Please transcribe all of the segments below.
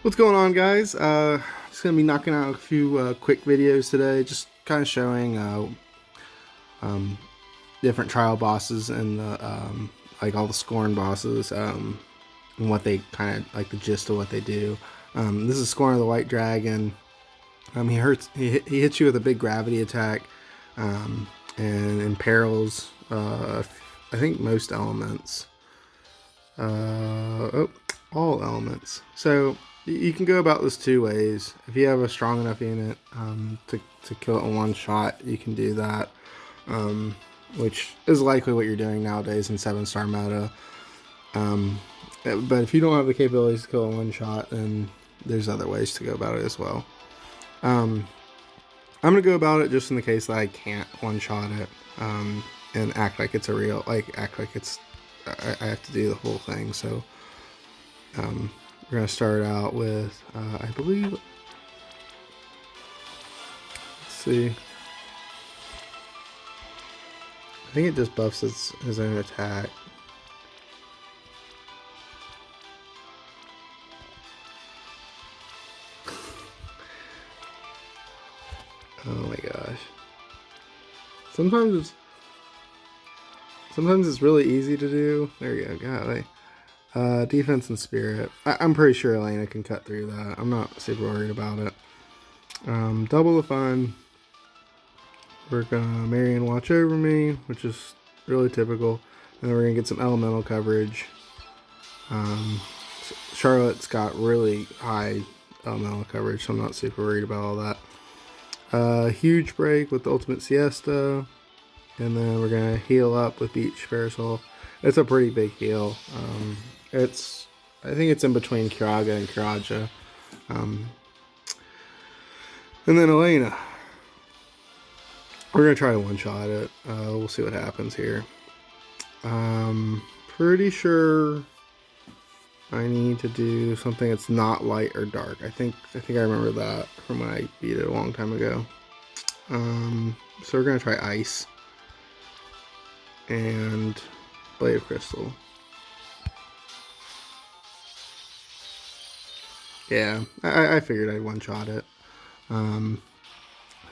What's going on, guys? Just gonna be knocking out a few quick videos today, just kind of showing um, different trial bosses and like all the Scorn bosses, and what they kind of like the gist of what they do. This is Scorn of the White Dragon. He hits you with a big gravity attack, and imperils I think most elements. All elements. So you can go about this two ways. If you have a strong enough unit to kill it in one shot, you can do that, which is likely what you're doing nowadays in 7-star meta. But if you don't have the capabilities to kill in one shot, then there's other ways to go about it as well. I'm gonna go about it just in the case that I can't one shot it, and act like it's act like it's I have to do the whole thing. So we're gonna start out with I believe. Let's see. I think it just buffs his own attack. Oh my gosh. Sometimes it's really easy to do. There you go. God, defense and spirit. I'm pretty sure Elena can cut through that. I'm not super worried about it. Double the fun. We're gonna Marion watch over me, which is really typical. And then we're gonna get some elemental coverage. Charlotte's got really high elemental coverage, so I'm not super worried about all that. Huge break with the ultimate siesta, and then we're gonna heal up with beach parasol. It's a pretty big heal. I think it's in between Kiraga and Kiraja. And then Elena. We're gonna try to one-shot it. We'll see what happens here. Pretty sure I need to do something that's not light or dark. I think I remember that from when I beat it a long time ago. So we're gonna try ice and blade of crystal. Yeah, I figured I'd one-shot it. I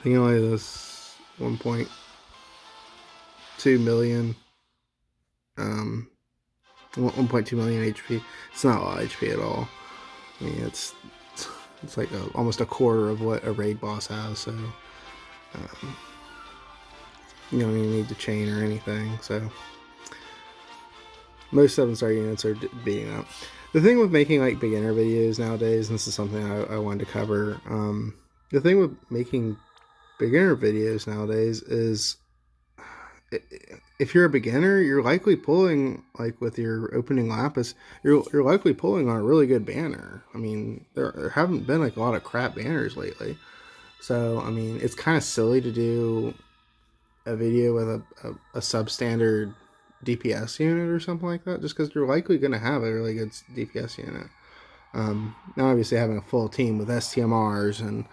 think it only does 1.2 million. 1.2 million HP. It's not a lot of HP at all. I mean, it's like almost a quarter of what a raid boss has. So you don't even need to chain or anything. So most 7-star units are beating up. The thing with making like beginner videos nowadays, and this is something I wanted to cover. The thing with making beginner videos nowadays is, if you're a beginner, you're likely pulling, like with your opening lapis, you're likely pulling on a really good banner. I mean, there haven't been like a lot of crap banners lately. So I mean, it's kind of silly to do a video with a substandard DPS unit or something like that, just because you're likely going to have a really good DPS unit. Now, obviously, having a full team with STMRs and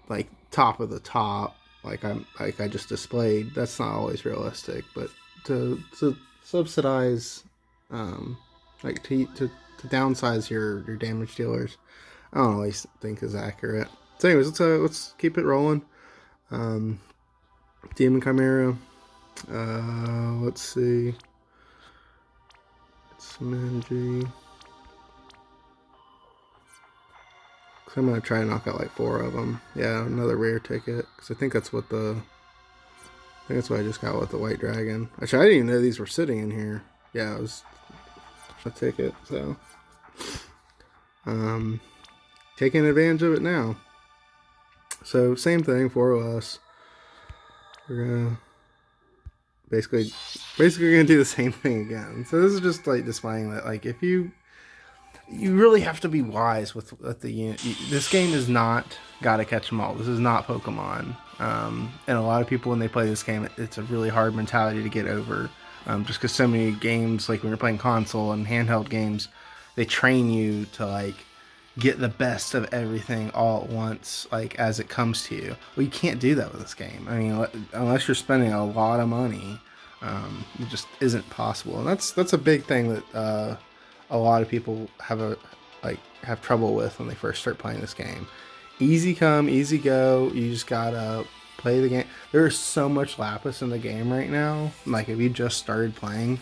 like top of the top, like I just displayed, that's not always realistic. But to subsidize, like to downsize your damage dealers, I don't always think is accurate. So, anyways, let's keep it rolling. Demon Chimera. Let's see. Some energy. So I'm gonna try to knock out like 4 of them. Yeah, another rare ticket, because I think that's what I just got with the White Dragon. Actually, I didn't even know these were sitting in here. Yeah, it was a ticket. So, taking advantage of it now. So same thing, 4 of us. We're gonna basically gonna do the same thing again. So this is just like displaying that, like, if you really have to be wise with the unit. This game is not gotta catch them all. This is not Pokemon. And a lot of people, when they play this game, it's a really hard mentality to get over. Just because so many games, like when you're playing console and handheld games, they train you to like get the best of everything all at once, like as it comes to you. Well, you can't do that with this game. I mean, unless you're spending a lot of money, it just isn't possible. And that's a big thing that a lot of people have a like have trouble with when they first start playing this game. Easy come, easy go. You just gotta play the game. There's so much lapis in the game right now. Like if you just started playing,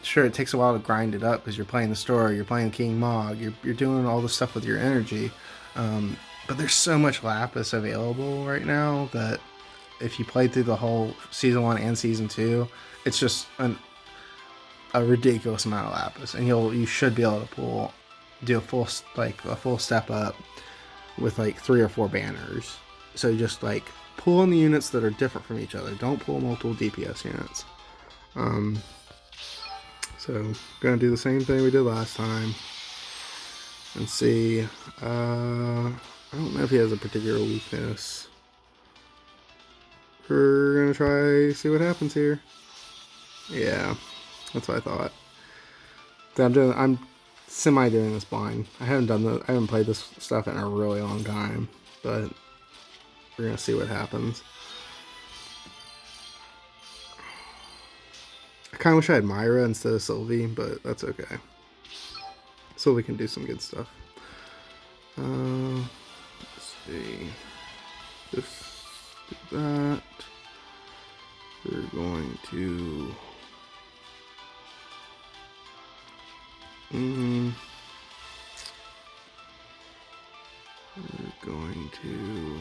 sure, it takes a while to grind it up because you're playing the story, you're playing King Mog, you're doing all this stuff with your energy. But there's so much lapis available right now that if you played through the whole season 1 and season 2, it's just a ridiculous amount of lapis, and you should be able to do a full step up with like 3 or 4 banners. So you just like pull on the units that are different from each other. Don't pull multiple DPS units. So gonna do the same thing we did last time and see. I don't know if he has a particular weakness. We're gonna try see what happens here. Yeah, that's what I thought. I'm semi doing this blind. I haven't played this stuff in a really long time, but we're gonna see what happens. I kind of wish I had Myra instead of Sylvie, but that's okay. Sylvie can do some good stuff. Let's see. Just do that. We're going to... we're going to...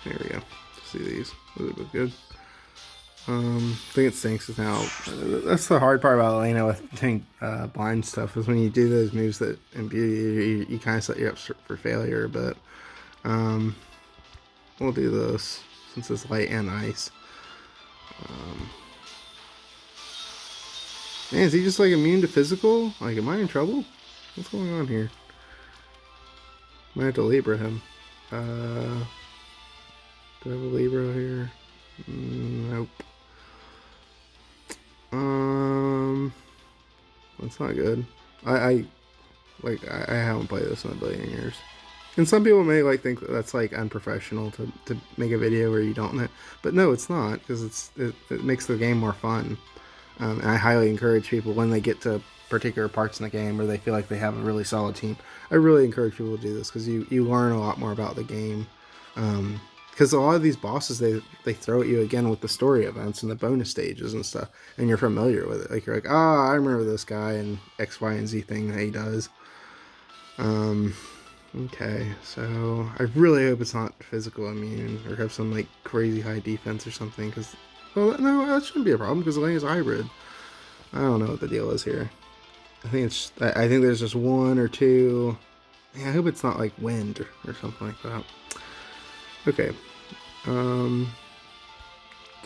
There we go. See these. Those look good. I think it sinks is now. That's the hard part about Elena with doing blind stuff is when you do those moves that imbue you kind of set you up for failure. But we'll do this since it's light and ice. Man, is he just like immune to physical? Like, am I in trouble? What's going on here? Might have to Libra him. Do I have a Libra here? Nope. That's not good. I haven't played this in a billion years. And some people may like think that that's like unprofessional to make a video where you don't know. But no, it's not, because it makes the game more fun. And I highly encourage people when they get to particular parts in the game where they feel like they have a really solid team. I really encourage people to do this because you learn a lot more about the game. Because a lot of these bosses, they throw at you again with the story events and the bonus stages and stuff, and you're familiar with it. Like, you're like, I remember this guy and X, Y, and Z thing that he does. Okay, so I really hope it's not physical immune or have some like crazy high defense or something. Because, well, no, that shouldn't be a problem because Elena's hybrid. I don't know what the deal is here. I think there's just 1 or 2. Yeah, I hope it's not like wind or something like that. Okay.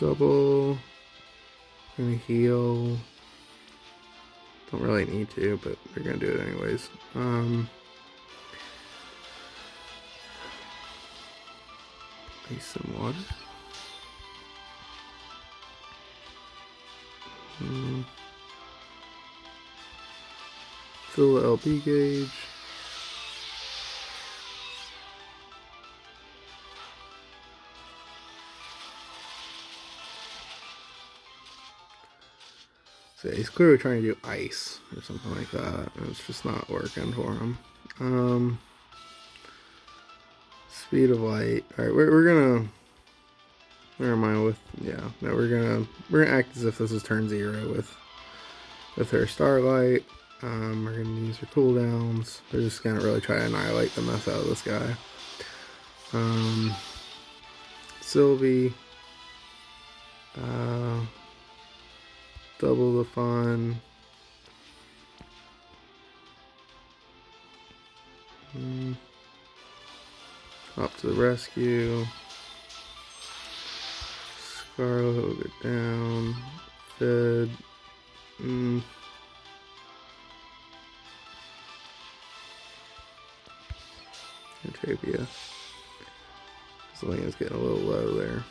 Double. Gonna heal. Don't really need to, but we're gonna do it anyways. Ice some water. Fill the LP gauge. So he's clearly trying to do ice or something like that, and it's just not working for him. Speed of light. All right, we're gonna. Where am I with? Yeah, no, we're gonna act as if this is turn 0 with her starlight. We're gonna use her cooldowns. We're just gonna really try to annihilate the mess out of this guy. Sylvie. Double the fun. Up to the rescue. Scarlet will go down. Fed. Utopia. Selena's getting a little low there.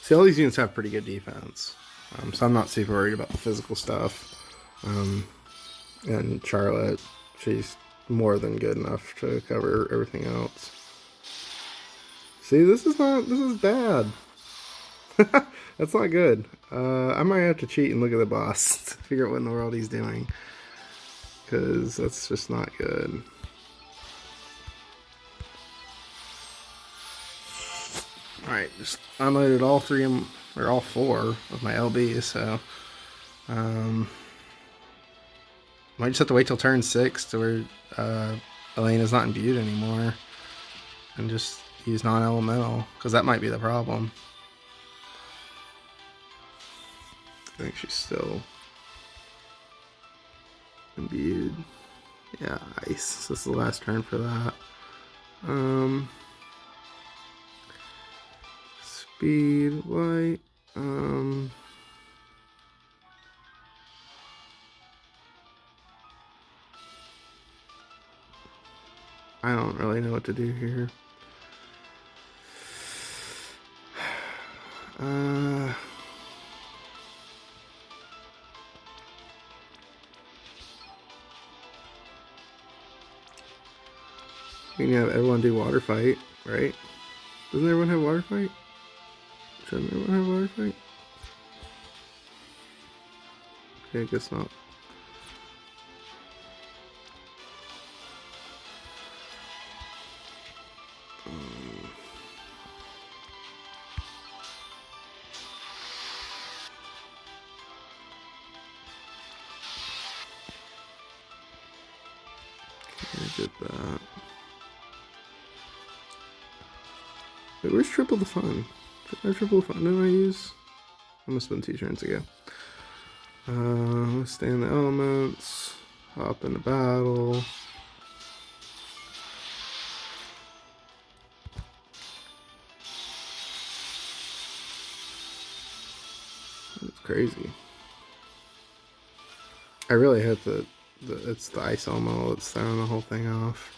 See, all these units have pretty good defense, so I'm not super worried about the physical stuff. And Charlotte, she's more than good enough to cover everything else. See, this is bad. That's not good. I might have to cheat and look at the boss to figure out what in the world he's doing. Because that's just not good. Alright, just unloaded all three of them, or all four of my LBs, so might just have to wait till turn 6 to where Elena's not imbued anymore. And just use non-elemental, because that might be the problem. I think she's still imbued. Yeah, ice. So this is the last turn for that. Speed, light, I don't really know what to do here. We can have everyone do water fight, right? Doesn't everyone have water fight? Shouldn't everyone have water fight? Okay, I guess not. I did that. Wait, where's Triple the Fun? Triple the Fun didn't I use? I must have been 2 turns ago. Let's stay in the elements. Hop into battle. That's crazy. I really hope that it's the ice elemental that's throwing the whole thing off.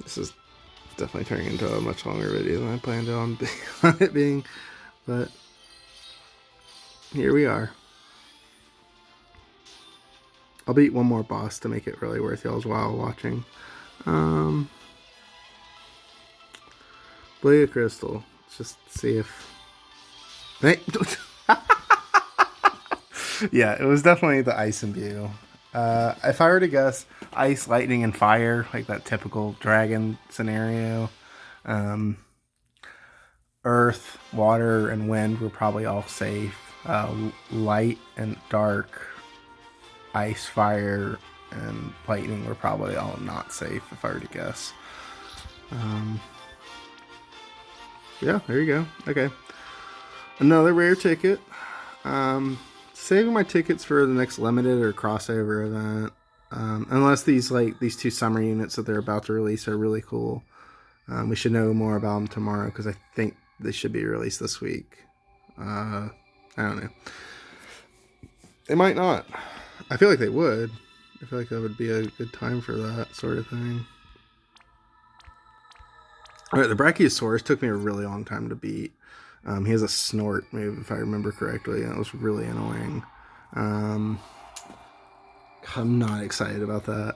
This is definitely turning into a much longer video than I planned on it being, but here we are. I'll beat one more boss to make it really worth y'all's while watching. Blade of Crystal. Let's just see if... Hey! Yeah, it was definitely the ice imbue. If I were to guess, ice, lightning, and fire, like that typical dragon scenario. Earth, water, and wind were probably all safe. Light and dark, ice, fire, and lightning were probably all not safe, if I were to guess. Yeah, there you go. Okay. Another rare ticket. Saving my tickets for the next limited or crossover event. Unless these 2 summer units that they're about to release are really cool. We should know more about them tomorrow because I think they should be released this week. I don't know. They might not. I feel like they would. I feel like that would be a good time for that sort of thing. Alright, the Brachiosaurus took me a really long time to beat. He has a Snort move, if I remember correctly, and it was really annoying. I'm not excited about that.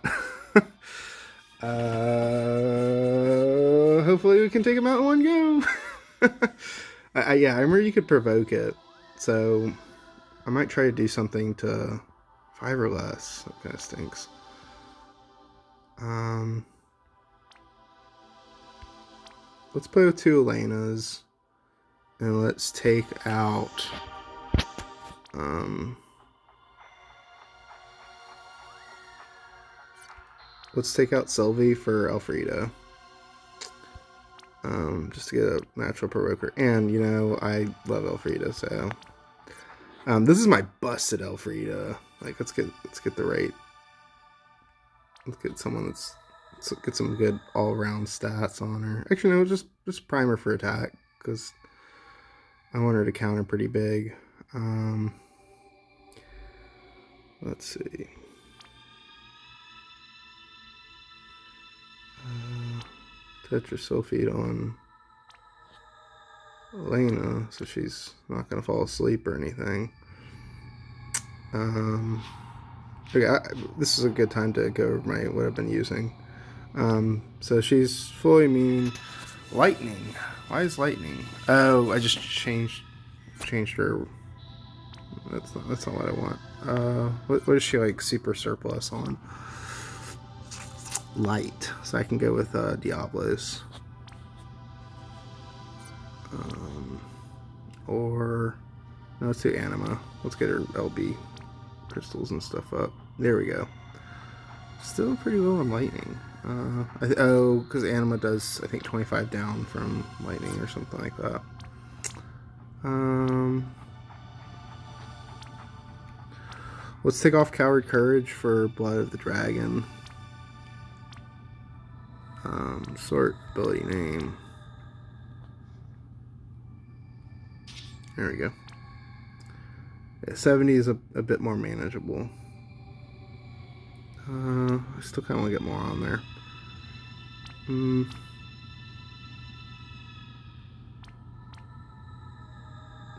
Hopefully we can take him out in one go. Yeah, I remember you could provoke it, so I might try to do something to 5 or less. That kind of stinks. Let's play with 2 Elenas. And let's take out Sylvie for Elfreeda. Just to get a natural provoker. And, you know, I love Elfreeda, so this is my busted Elfreeda. Like, let's get the right. Let's get someone let's get some good all-around stats on her. Actually, no, just prime her for attack, because I want her to counter pretty big. Let's see. Tetra Sulfate on Elena, so she's not going to fall asleep or anything. Okay, this is a good time to go over what I've been using. So she's fully immune. Lightning. Why is lightning? Oh, I just changed her. That's not what I want. What is she like super surplus on? Light. So I can go with Diablos. Or no, let's do Anima. Let's get her LB crystals and stuff up. There we go. Still pretty low on lightning. Because Anima does, I think, 25 down from lightning or something like that. Let's take off Coward Courage for Blood of the Dragon. Sort ability name. There we go. Yeah, 70 is a bit more manageable. I still kind of want to get more on there.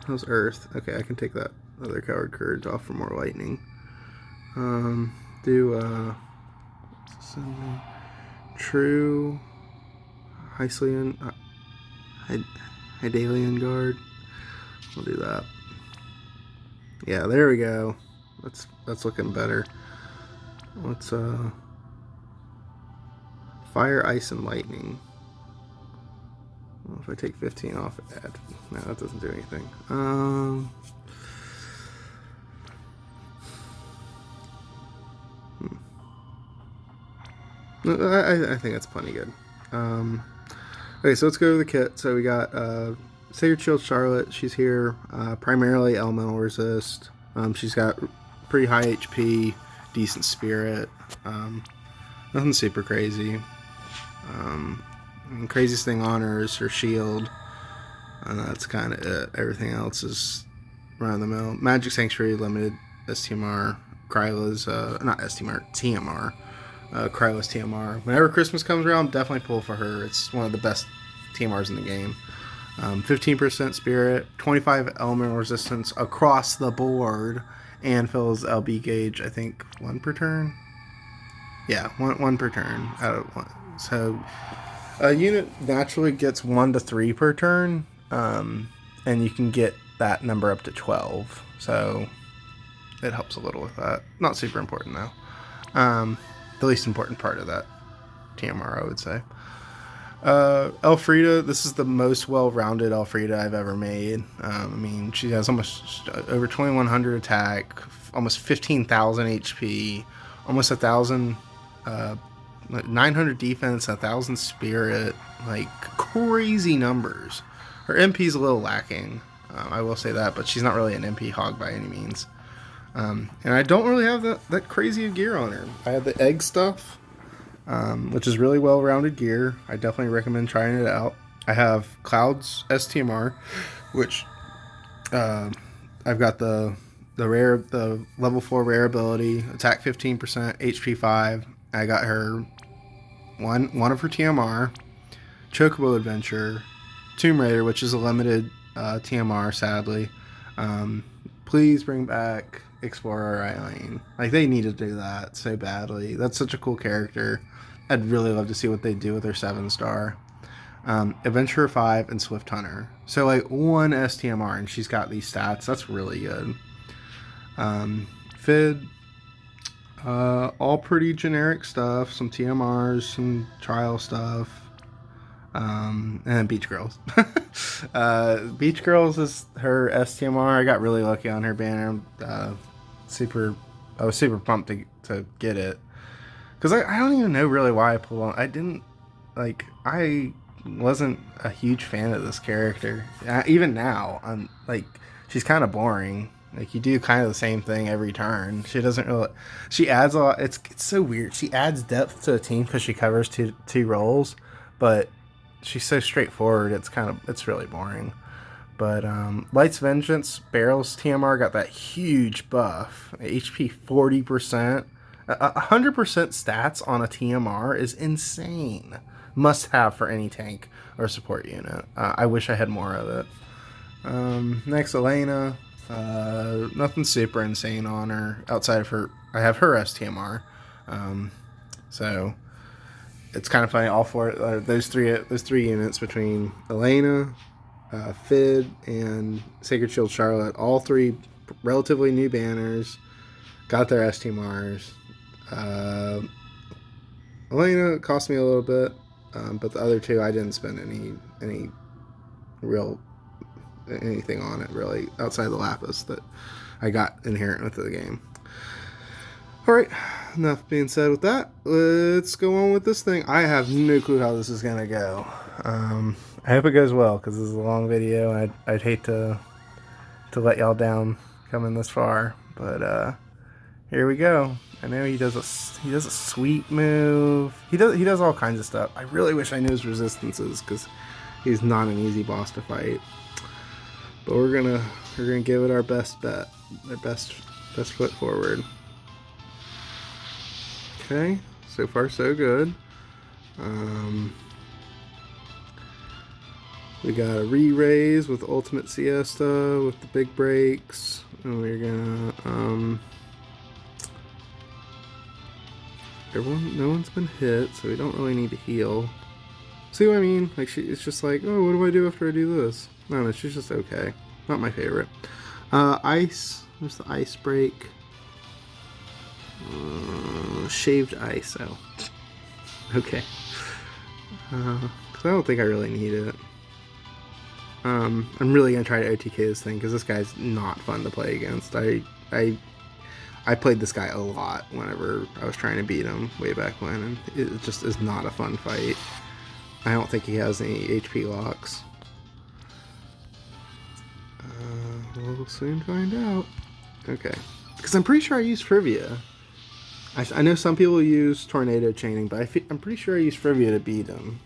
How's Earth? Okay, I can take that other Coward Courage off for more lightning. True Hylian Hydalian Guard. We'll do that. Yeah, there we go. That's looking better. Let's Fire, Ice, and Lightning. Well, if I take 15 off, add. No, that doesn't do anything. I think that's plenty good. Okay, so let's go to the kit. So we got Sacred Shield Charlotte. She's here. Primarily elemental resist. She's got pretty high HP, decent spirit. Nothing super crazy. Craziest thing on her is her shield. And that's kind of it. Everything else is around the mill. Magic Sanctuary, limited STMR. Kryla's, not STMR, TMR. Kryla's TMR. Whenever Christmas comes around, definitely pull for her. It's one of the best TMRs in the game. 15% spirit, 25 elemental resistance across the board, and fills LB gauge, I think, 1 per turn? Yeah, one per turn out of 1. So a unit naturally gets 1 to 3 per turn, and you can get that number up to 12. So it helps a little with that. Not super important though. The least important part of that TMR, I would say. Elfreeda, this is the most well-rounded Elfreeda I've ever made. I mean, she has almost over 2100 attack, almost 15,000 HP, almost 1,000, 900 defense, 1,000 spirit, like crazy numbers. Her MP's a little lacking, I will say that, but she's not really an MP hog by any means. And I don't really have that crazy of gear on her. I have the egg stuff, which is really well-rounded gear. I definitely recommend trying it out. I have Cloud's STMR, which I've got the level 4 rare ability, attack 15%, HP 5. I got her one of her TMR, Chocobo Adventure, Tomb Raider, which is a limited TMR, sadly. Please bring back Explorer Eileen. Like, they need to do that so badly. That's such a cool character. I'd really love to see what they do with their 7-star. Adventurer 5 and Swift Hunter. So, like, 1 STMR, and she's got these stats. That's really good. Fid. All pretty generic stuff. Some TMRs, some trial stuff. And Beach Girls. Beach Girls is her STMR. I got really lucky on her banner. I was super pumped to get it. Because I don't even know really why I pulled on. I wasn't a huge fan of this character. Even now, I'm like, she's kind of boring. Like, you do kind of the same thing every turn. She doesn't really. She adds a lot. It's so weird. She adds depth to the team because she covers two roles, but she's so straightforward. It's really boring. But Light's Vengeance, Barrel's TMR got that huge buff. HP 40%. 100% stats on a TMR is insane. Must have for any tank or support unit. I wish I had more of it. Next, Elena. Nothing super insane on her outside of her. I have her STMR. So it's kind of funny. All four those three units between Elena, Fid, and Sacred Shield Charlotte, all three relatively new banners, got their ST Mars. Elena cost me a little bit, but the other two I didn't spend any real anything on it really outside the Lapis that I got inherent with the game. Alright, enough being said with that. Let's go on with this thing. I have no clue how this is going to go. I hope it goes well, because this is a long video, and I'd hate to let y'all down coming this far. But here we go. I know he does a sweet move. He does all kinds of stuff. I really wish I knew his resistances, because he's not an easy boss to fight. But we're gonna give it our best bet, our best foot forward. Okay, so far so good. We got a re-raise with Ultimate Siesta with the big breaks, and we're gonna no one's been hit, so we don't really need to heal. See what I mean? Like it's just like, oh, what do I do after I do this? No, she's just okay. Not my favorite. Ice. There's the ice break. Shaved ice. Oh, okay. Because I don't think I really need it. I'm really gonna try to OTK this thing because this guy's not fun to play against. I played this guy a lot whenever I was trying to beat him way back when, and it just is not a fun fight. I don't think he has any HP locks. We'll soon find out. Okay. Because I'm pretty sure I used Frivia. I know some people use Tornado Chaining, but I'm pretty sure I used Frivia to beat him.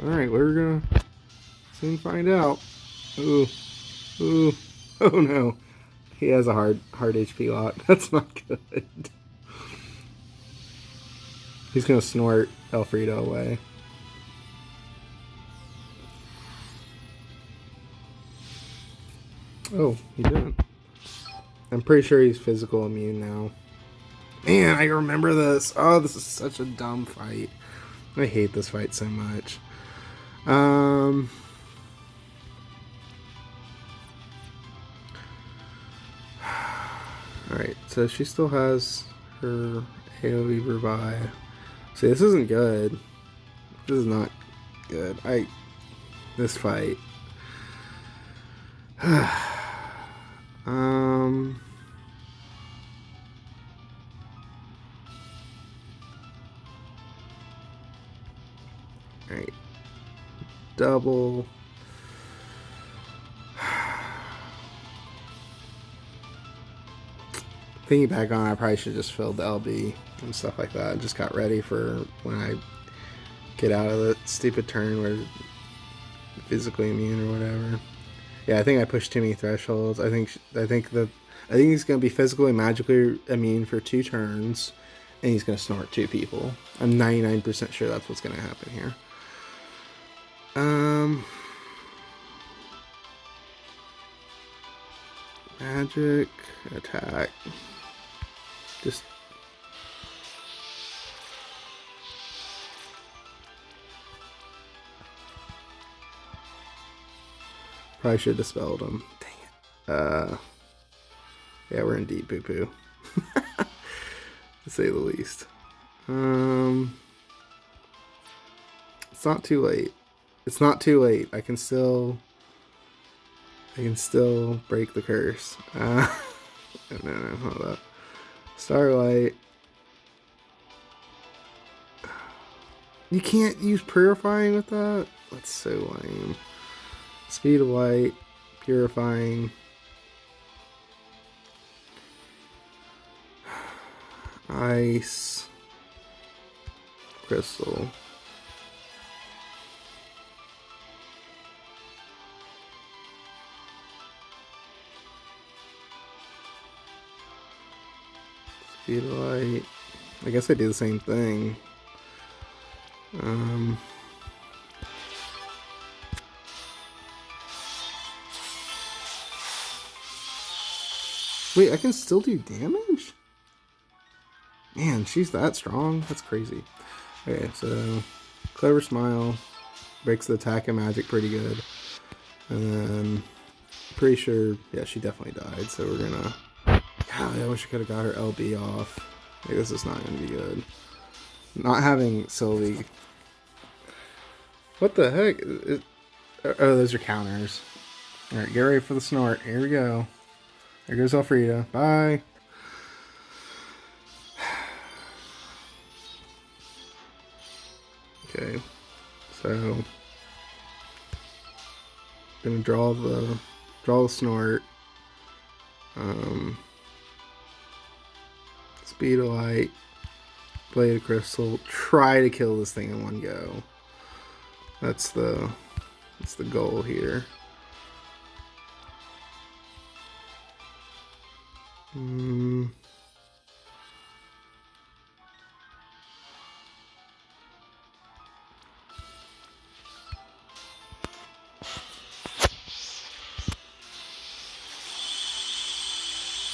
Alright, we're gonna soon find out. Ooh. Ooh. Oh no. He has a hard HP lock. That's not good. He's gonna snort Elfreeda away. Oh, he didn't. I'm pretty sure he's physical immune now. Man, I remember this. Oh, this is such a dumb fight. I hate this fight so much. Alright, so she still has her AoE revive. See, this isn't good. This is not good. This fight. Alright. Double. Thinking back on, I probably should just filled the LB and stuff like that. Just got ready for when I get out of the stupid turn where physically immune or whatever. Yeah, I think I pushed too many thresholds. I think he's gonna be physically and magically immune for 2 turns, and he's gonna snort 2 people. I'm 99% sure that's what's gonna happen here. Magic attack. Just probably should have spelled him. Dang it. Yeah, we're in deep poo-poo. To say the least. It's not too late. It's not too late. I can still break the curse. No, hold up. Starlight. You can't use purifying with that? That's so lame. Speed of light, purifying. Ice. Crystal. Speed of light. I guess I do the same thing. Wait, I can still do damage? Man, she's that strong. That's crazy. Okay, so Clever Smile breaks the attack and magic pretty good. And then, pretty sure, yeah, she definitely died. So we're gonna. God, I wish I could have got her LB off. Like, this is not gonna be good. Not having Sylvie. What the heck? Oh, those are counters. Alright, get ready for the Snort. Here we go. There goes Elfreeda. Bye. Okay. So gonna draw the Snort. Speed of Light. Blade of Crystal. Try to kill this thing in one go. That's the goal here.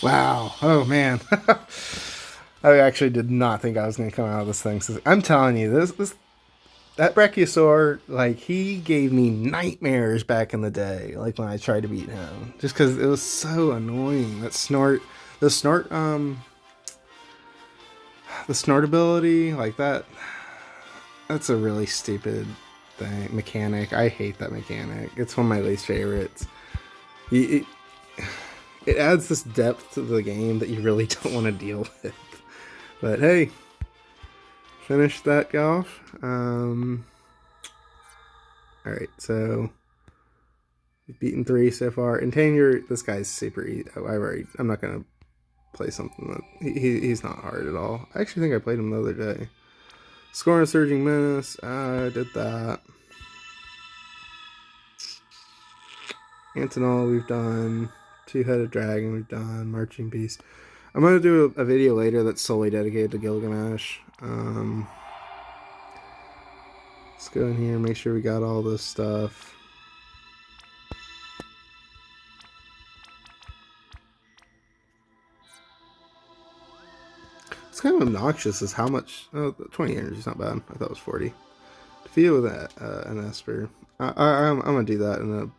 Wow. Oh, man. I actually did not think I was going to come out of this thing. I'm telling you, that Brachiosaur, like, he gave me nightmares back in the day, like, when I tried to beat him. Just because it was so annoying. The Snort ability, like, that's a really stupid mechanic. I hate that mechanic. It's one of my least favorites. It adds this depth to the game that you really don't want to deal with. But hey, finish that guy off. Alright, so we've beaten 3 so far. And Tanger, this guy's super easy. I'm not going to play something that... He's not hard at all. I actually think I played him the other day. Scorn, Surging Menace. I did that. Antinol, we've done. Two-Headed Dragon, we've done. Marching Beast. I'm going to do a video later that's solely dedicated to Gilgamesh. Let's go in here and make sure we got all this stuff. It's kind of obnoxious as how much... Oh, 20 energy is not bad. I thought it was 40. Defeat with an Esper. I'm going to do that in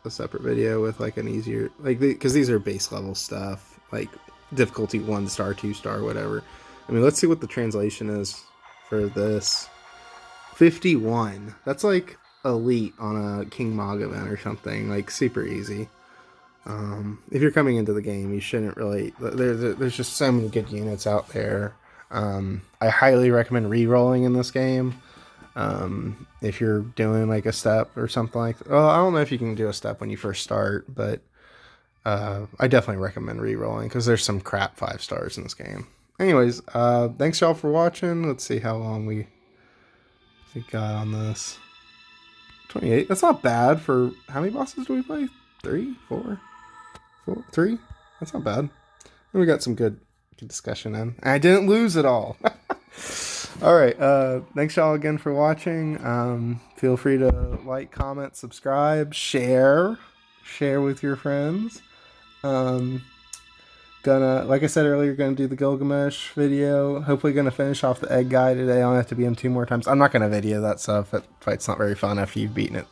a separate video with like an easier... like because these are base level stuff. Like difficulty 1 star, 2 star, whatever. I mean, let's see what the translation is for this. 51. That's like elite on a King Mog event or something. Like super easy. If you're coming into the game, you shouldn't really... There's just so many good units out there. I highly recommend re-rolling in this game. If you're doing like a step or something like that. Well, I don't know if you can do a step when you first start, but I definitely recommend re-rolling because there's some crap 5 stars in this game. Anyways, thanks y'all for watching. Let's see how long we got on this. 28. That's not bad for... How many bosses do we play? 3? 4? 3? That's not bad. And we got some good discussion in. I didn't lose at all. Alright, thanks y'all again for watching. Feel free to like, comment, subscribe, share with your friends. Like I said earlier, gonna do the Gilgamesh video. Hopefully gonna finish off the egg guy today. I only have to beat him 2 more times. I'm not gonna video that stuff. That fight's not very fun after you've beaten it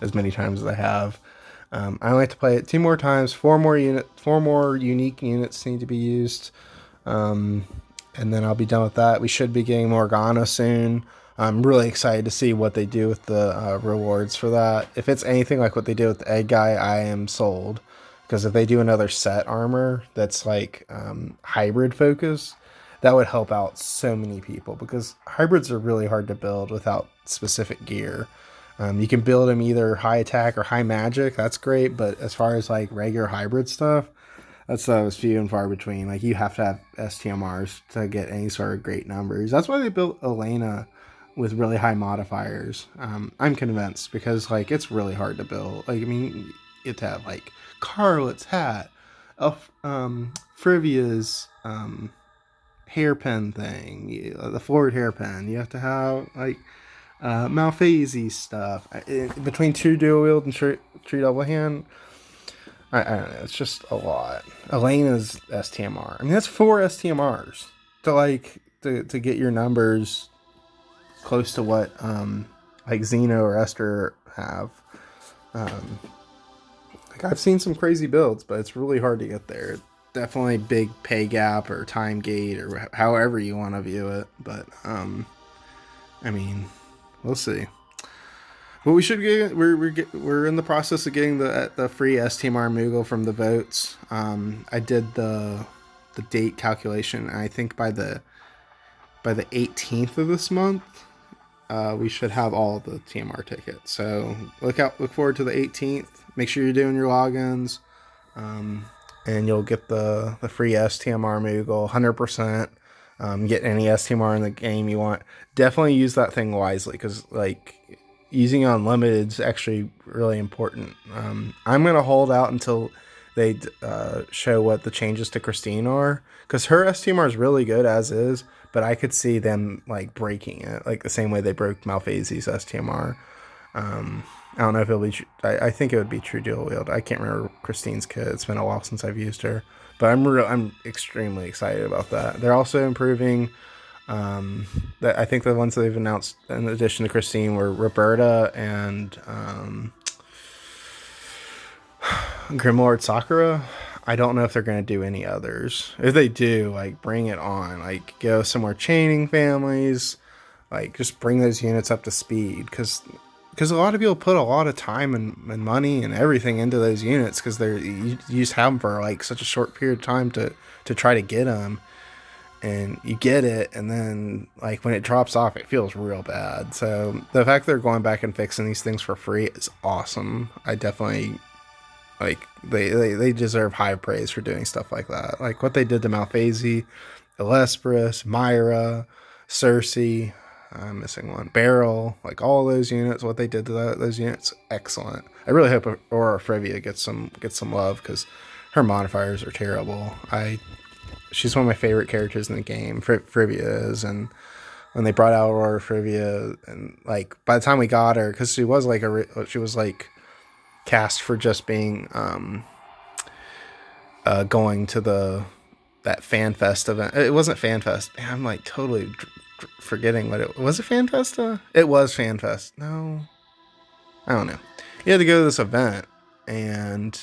as many times as I have. I only have to play it 2 more times. 4 more unique units need to be used. And then I'll be done with that. We should be getting Morgana soon. I'm really excited to see what they do with the rewards for that. If it's anything like what they did with the egg guy, I am sold. Because if they do another set armor that's like hybrid focus, that would help out so many people. Because hybrids are really hard to build without specific gear. You can build them either high attack or high magic. That's great. But as far as like regular hybrid stuff, that's few and far between. Like, you have to have STMRs to get any sort of great numbers. That's why they built Elena with really high modifiers. I'm convinced, because like it's really hard to build. Like, I mean, you have to have like Carlet's hat, Frivia's hairpin thing, the forward hairpin. You have to have like Malphase's stuff between 2 dual wield and 3 double hand. I don't know. It's just a lot. Elena's STMR. I mean, that's 4 STMRs to get your numbers close to what like Xeno or Esther have. Like I've seen some crazy builds, but it's really hard to get there. Definitely big pay gap or time gate or however you want to view it. But I mean, we'll see. Well, we should get. We're in the process of getting the free STMR Moogle from the votes. I did the date calculation, and I think by the 18th of this month, we should have all the TMR tickets. So look forward to the 18th. Make sure you're doing your logins, and you'll get the free STMR Moogle 100%. Get any STMR in the game you want. Definitely use that thing wisely, because like using unlimited is actually really important. I'm gonna hold out until they show what the changes to Christine are, because her STMR is really good as is, but I could see them like breaking it, like the same way they broke Malphase's STMR. I don't know if it'll be. I think it would be true dual wield. I can't remember Christine's kit. It's been a while since I've used her, but I'm extremely excited about that. They're also improving. That I think the ones that they've announced in addition to Christine were Roberta and Grimlord Sakura. I don't know if they're going to do any others. If they do, like, bring it on. Like, go some more chaining families. Like, just bring those units up to speed. Because a lot of people put a lot of time and money and everything into those units, because you just have them for, like, such a short period of time to try to get them. And you get it, and then, like, when it drops off, it feels real bad. So, the fact they're going back and fixing these things for free is awesome. I definitely... Like, they deserve high praise for doing stuff like that. Like, what they did to Malphase, Elespris, Myra, Cersei, I'm missing one, Beryl, like, all those units, what they did to those units, excellent. I really hope Aurora Frivia gets some love, because her modifiers are terrible. She's one of my favorite characters in the game, Frivia is, and when they brought out Aurora Frivia, and, like, by the time we got her, because she was, like, cast for just being going to that FanFest event. It wasn't FanFest. Man, I'm like totally forgetting what it was. It FanFest? It was FanFest. No, I don't know. You had to go to this event, and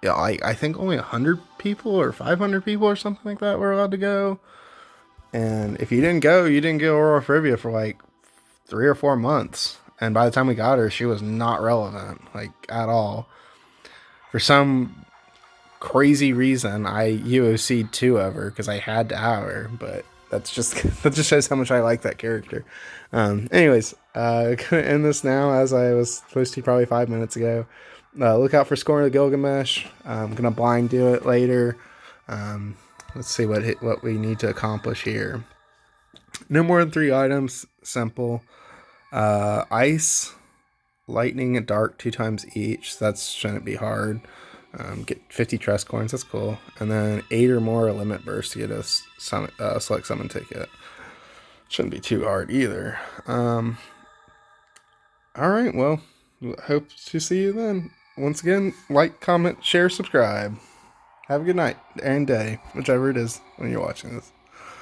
yeah, I think only 100 people or 500 people or something like that were allowed to go. And if you didn't go, you didn't get Aurora Frivia for like 3 or 4 months. And by the time we got her, she was not relevant, like, at all. For some crazy reason, I UOC'd 2 of her, because I had to have her, but that just shows how much I like that character. Anyways, gonna end this now, as I was supposed to probably 5 minutes ago. Look out for Scorn of Gilgamesh. I'm gonna blind do it later. Let's see what we need to accomplish here. No more than 3 items, simple. Ice, lightning, and dark 2 times each. So that shouldn't be hard. Get 50 trust coins. That's cool. And then 8 or more limit burst to get a select summon ticket. Shouldn't be too hard either. All right. Well, hope to see you then. Once again, like, comment, share, subscribe. Have a good night and day, whichever it is when you're watching this.